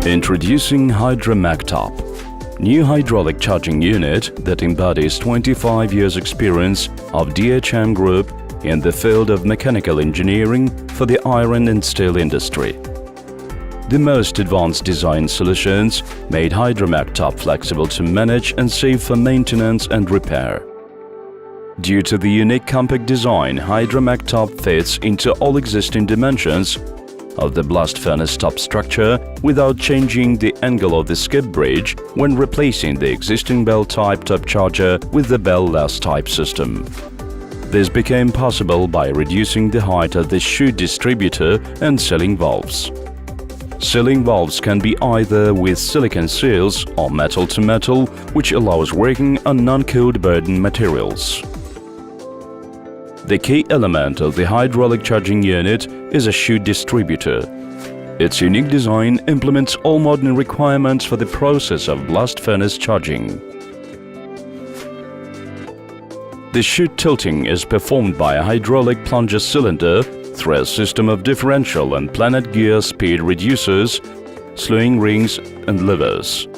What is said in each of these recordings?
Introducing HydraMacTop, new hydraulic charging unit that embodies 25 years experience of DHM Group in the field of mechanical engineering for the iron and steel industry. The most advanced design solutions made HydraMacTop flexible to manage and safe for maintenance and repair. Due to the unique compact design, HydraMacTop fits into all existing dimensions of the blast furnace top structure without changing the angle of the skip bridge when replacing the existing bell-type top charger with the bell-less type system. This became possible by reducing the height of the chute distributor and sealing valves. Sealing valves can be either with silicon seals or metal-to-metal, which allows working on non-cold burden materials. The key element of the hydraulic charging unit is a chute distributor. Its unique design implements all modern requirements for the process of blast furnace charging. The chute tilting is performed by a hydraulic plunger cylinder through a system of differential and planet gear speed reducers, slewing rings and levers.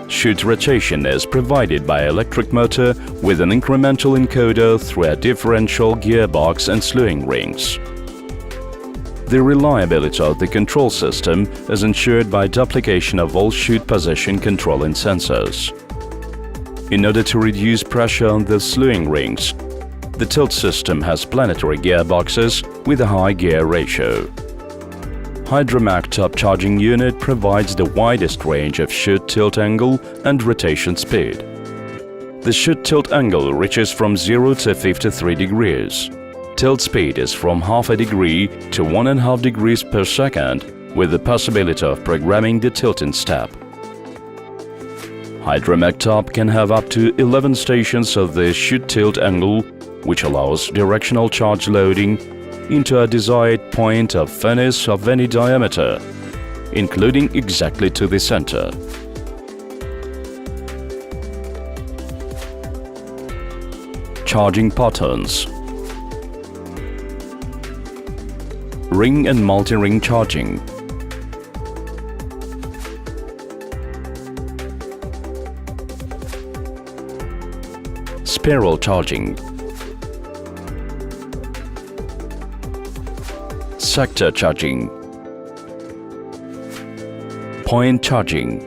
Chute rotation is provided by an electric motor with an incremental encoder through a differential gearbox and slewing rings. The reliability of the control system is ensured by duplication of all chute position controlling sensors. In order to reduce pressure on the slewing rings, the tilt system has planetary gearboxes with a high gear ratio. HydraMacTop charging unit provides the widest range of chute tilt angle and rotation speed. The chute tilt angle reaches from 0 to 53 degrees. Tilt speed is from half a degree to 1.5 degrees per second, with the possibility of programming the tilting step. HydraMacTop can have up to 11 stations of the chute tilt angle, which allows directional charge loading into a desired point of furnace of any diameter, including exactly to the center. Charging patterns. Ring and multi-ring charging. Spiral charging. Sector charging. Point charging.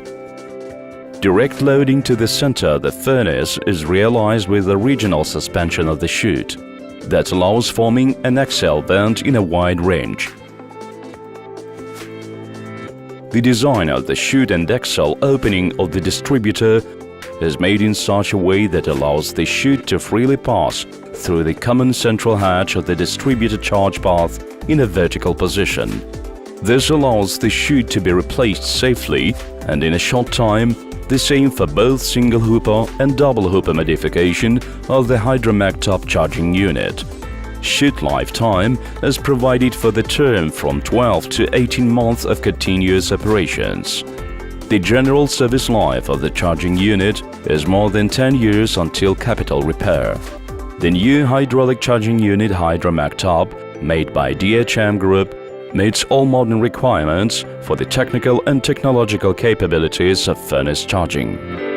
Direct loading to the center of the furnace is realized with the regional suspension of the chute that allows forming an axial vent in a wide range. The design of the chute and axial opening of the distributor is made in such a way that allows the chute to freely pass through the common central hatch of the distributor charge path in a vertical position. This allows the chute to be replaced safely and in a short time, the same for both single hooper and double hooper modification of the HydraMacTop charging unit. Chute lifetime is provided for the term from 12 to 18 months of continuous operations. The general service life of the charging unit is more than 10 years until capital repair. The new hydraulic charging unit HydraMacTop, made by DHM Group, meets all modern requirements for the technical and technological capabilities of furnace charging.